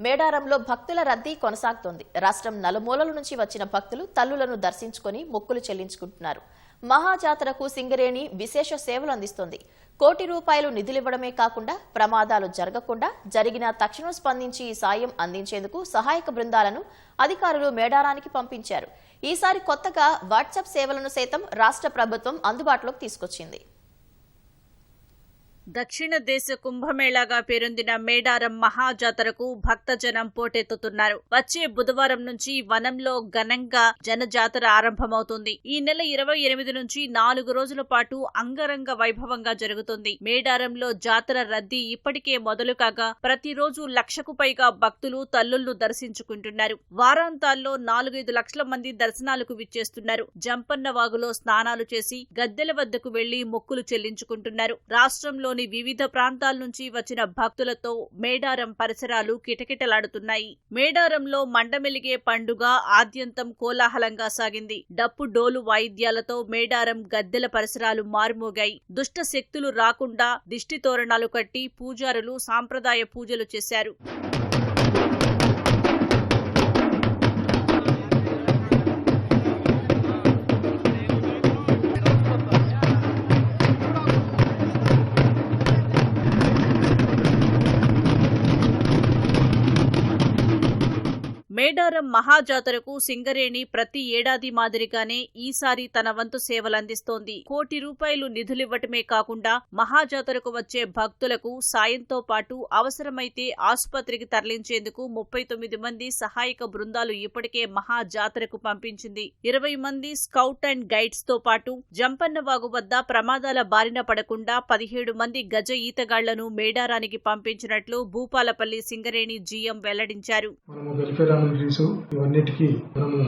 మేడారంలో భక్తుల రద్దీ కొనసాగుతోంది. రాష్ట్రం నలుమూలల నుంచి వచ్చిన భక్తులు తల్లులను దర్శించుకుని మొక్కులు చెల్లించుకుంటున్నారు. మహాజాతరకు సింగరేణి విశేష సేవలు అందిస్తోంది. కోటి రూపాయలు నిధులివ్వడమే కాకుండా ప్రమాదాలు జరగకుండా జరిగిన తక్షణం స్పందించి ఈ సాయం అందించేందుకు సహాయక బృందాలను అధికారులు మేడారానికి పంపించారు. ఈసారి కొత్తగా వాట్సాప్ సేవలను సైతం రాష్ట్ర ప్రభుత్వం అందుబాటులోకి తీసుకొచ్చింది. దక్షిణ దేశ కుంభమేళాగా పేరొందిన మేడారం మహాజాతరకు భక్తజనం పోటెత్తుతున్నారు. వచ్చే బుధవారం నుంచి వనంలో ఘనంగా జనజాతర ఆరంభమవుతుంది. ఈ నెల 28 నుంచి 4 రోజుల పాటు అంగరంగ వైభవంగా జరుగుతుంది. మేడారంలో జాతర రద్దీ ఇప్పటికే మొదలు కాగా ప్రతిరోజు 1,00,000కు పైగా భక్తులు తల్లులను దర్శించుకుంటున్నారు. వారాంతాల్లో 4-5 లక్షల మంది దర్శనాలకు విచ్చేస్తున్నారు. జంపన్న వాగులో స్నానాలు చేసి గద్దెల వద్దకు వెళ్లి మొక్కులు చెల్లించుకుంటున్నారు. రాష్ట్రంలో వివిధ ప్రాంతాల నుంచి వచ్చిన భక్తులతో మేడారం పరిసరాలు కిటకిటలాడుతున్నాయి. మేడారంలో మండమెలిగే పండుగ ఆద్యంతం కోలాహలంగా సాగింది. డప్పు డోలు వాయిద్యాలతో మేడారం గద్దెల పరిసరాలు మారుమోగాయి. దుష్ట శక్తులు రాకుండా దిష్టి తోరణాలు కట్టి పూజారులు సాంప్రదాయ పూజలు చేశారు. మేడారం మహాజాతరకు సింగరేణి ప్రతి ఏడాది మాదిరిగానే ఈసారి తన వంతు సేవలందిస్తోంది. కోటి రూపాయలు నిధులివ్వటమే కాకుండా మహాజాతరకు వచ్చే భక్తులకు సాయంతో పాటు అవసరమైతే ఆసుపత్రికి తరలించేందుకు 39 మంది సహాయక బృందాలు ఇప్పటికే మహాజాతరకు పంపించింది. 20 మంది స్కౌట్ అండ్ గైడ్స్ తో పాటు జంపన్నవాగు వద్ద ప్రమాదాల బారిన పడకుండా 17 మంది గజ ఈతగాళ్లను మేడారానికి పంపించినట్లు భూపాలపల్లి సింగరేణి జీఎం వెల్లడించారు. ఇవన్నిటికీ మనము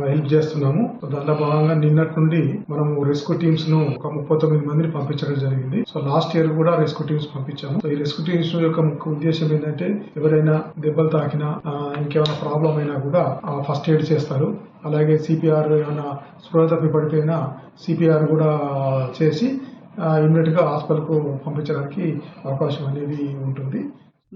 హెల్ప్ చేస్తున్నాము. దాంట్లో భాగంగా నిన్నటి నుండి మనము రెస్క్యూ టీమ్స్ ను ఒక 39 మందిని పంపించడం జరిగింది. సో లాస్ట్ ఇయర్ కూడా రెస్క్యూ టీమ్స్ పంపించాము. సో ఈ రెస్క్యూ టీమ్స్ యొక్క ముఖ్య ఉద్దేశం ఏంటంటే ఎవరైనా దెబ్బలు తాకినా ఇంకేమైనా ప్రాబ్లం అయినా కూడా ఫస్ట్ ఎయిడ్ చేస్తారు. అలాగే సిపిఆర్ ఏమైనా స్పృహ తప్పి పడిపోయినా సిపిఆర్ కూడా చేసి ఇమ్మీడియట్ గా హాస్పిటల్ కు పంపించడానికి అవకాశం అనేది ఉంటుంది.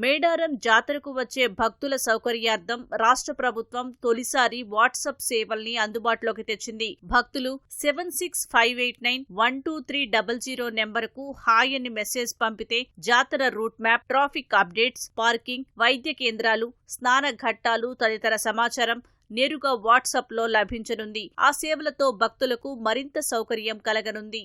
మేడారం జాతరకు వచ్చే భక్తుల సౌకర్యార్థం రాష్ట్ర ప్రభుత్వం తొలిసారి వాట్సాప్ సేవల్ని అందుబాటులోకి తెచ్చింది. భక్తులు 7658912300 నెంబరుకు హాయ్ అని మెసేజ్ పంపితే జాతర route map, traffic updates, parking, వైద్య కేంద్రాలు, స్నాన ఘట్టాలు తదితర సమాచారం నేరుగా వాట్సాప్ లో లభించనుంది. ఆ సేవలతో భక్తులకు మరింత సౌకర్యం కలగనుంది.